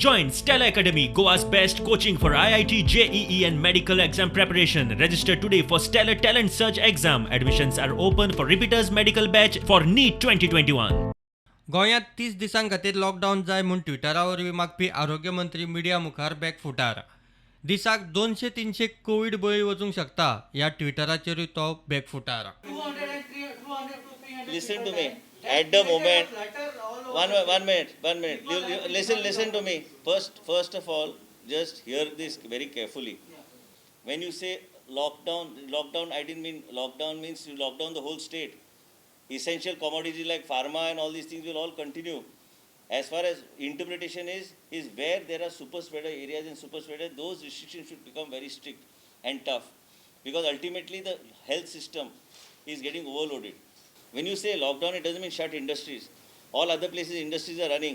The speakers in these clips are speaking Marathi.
Join Stella Academy, Goa's best coaching for IIT, JEE and medical exam preparation. Register today for Stellar Talent Search exam. Admissions are open for repeaters medical batch for NEET 2021. गोंयांत 30 दिसां खातीर लॉकडावन जाय म्हूण ट्विटरावरवी मागपी आरोग्य मंत्री मिडिया मुखार बॅक फुटार. दिसाक 200-300 कोविड बळी वचूंक शकता ह्या ट्विटराचेरूय तो back footer. Listen to me. At the moment, one minute. Listen to me. First of all, just hear this very carefully. When you say lockdown, I didn't mean lockdown means you lock down the whole state. Essential commodities like pharma and all these things will all continue. As far as interpretation is where there are super spreader areas and super spreader, those restrictions should become very strict and tough, because ultimately the health system is getting overloaded. When you say lockdown, it doesn't mean shut industries. All other places industries are running,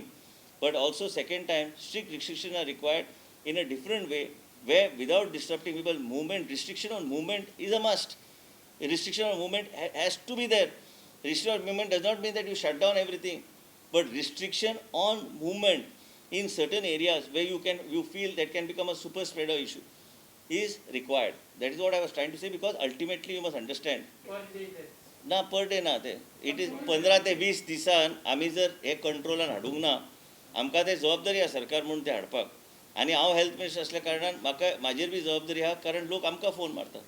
but also second time strict restrictions are required in a different way, where without disrupting people movement, restriction on movement is a must. A restriction on movement has to be there. Restriction on movement does not mean that you shut down everything, but restriction on movement in certain areas where you feel that can become a super spreader issue is required. That is what I was trying to say, because ultimately you must understand. ना पर डे ना ते इट इज 15 ते 20 दिसान आमी जर हे कंट्रोलान हाडूंक ना, आमकां ते जबाबदारी आसा सरकार म्हणून ते हाडपाक. आनी हांव हेल्थ मिनिस्टर आसल्या कारणान म्हाजेर बी जबाबदारी आहा, कारण लोक आमकां फोन मारतात.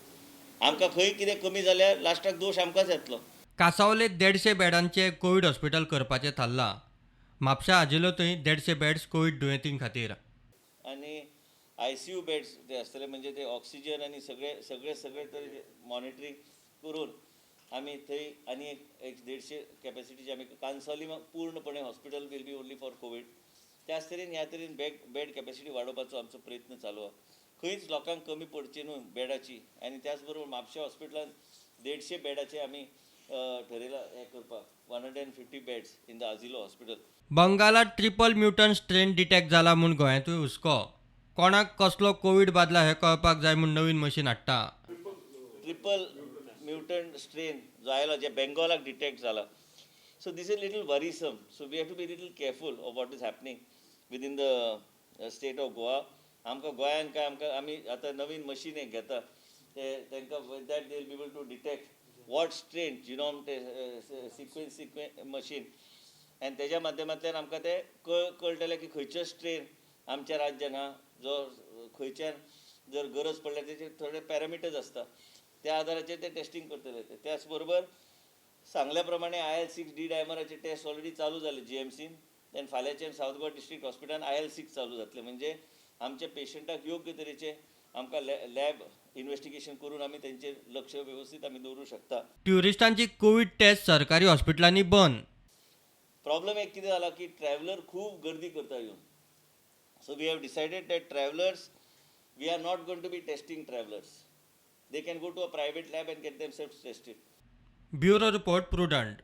आमकां खंय कितें कमी जाल्यार लास्टाक दोश आमकांच येतलो. कांसावले 150 बेडांचे कोविड हॉस्पिटल करपाचें थारलां. म्हापशा आजिलो थंय 150 बेड्स कोविड दुयेंतीं खातीर. आनी ICU बेड्स ते आसतले, म्हणजे ते ऑक्सिजन आनी सगळे तरेचे मॉनिटरींग करून आमी थंय आनी एक 150 कॅपॅसिटीची आमी कांसावली पूर्णपणे hospital will be only for Covid. त्याच तरेन ह्या तरेन बेड कॅपॅसिटी वाडोवपाचो आमचो प्रयत्न चालू आहा. खंयच लोकांक कमी पडची न्हू बेडाची. आनी त्याच बरोबर म्हापशा हॉस्पिटलान 150 बेडाचे आमी ठरयला हे करपाक, 150 बेड्स इन द आजिलो हॉस्पिटल. बंगालात ट्रिपल म्युटंट स्ट्रेन डिटेक्ट जाला म्हूण गोंयांतूय हुस्को. कोणाक कसलो कोविड बादला हें कळपाक जाय म्हूण नवीन मशीन हाडटा. ट्रिपल म्युटंट स्ट्रेन जो आयला, जे बेंगॉलाक डिटेक्ट जाला. So this is little worrisome. So we have to be little careful of what is happening within the state of Goa. आमकां गोंयान काय आमी आतां नवीन मशीन एक घेता, ते तांकां with that they will be able to detect what strain genome ते सिक्वेन्स मशीन, आनी तेज्या माध्यमांतल्यान आमकां ते कळटलें की खंयचो स्ट्रेन आमच्या राज्यान आहा, जो खंयच्यान जर गरज पडल्यार तेचे थोडे पॅरामिटर्स आसता, त्या आदाराचेर ते टेस्टिंग करतले. त्याच बरोबर सांगल्या प्रमाणे IL-6 डी डायमराचे टेस्ट ऑलरेडी चालू जाले GMCन. देन फाल्यांच्यान सावथ गोवा डिस्ट्रिक्ट हॉस्पिटलान IL-6 चालू जातले, म्हणजे आमच्या पेशंटाक योग्य तरेचे आमकां लॅब इन्व्हेस्टिगेशन करून आमी तेंचेर लक्ष व्यवस्थीत आमी दवरूं शकता. ट्युरिस्टांची कोविड टेस्ट सरकारी हॉस्पिटलांनी बंद. प्रॉब्लेम एक कितें जाला की ट्रॅव्हलर खूब गर्दी करता येवन. So we have decided that travellers we are not going to be testing travellers. They can go to a private lab and get themselves tested. Bureau report prudent.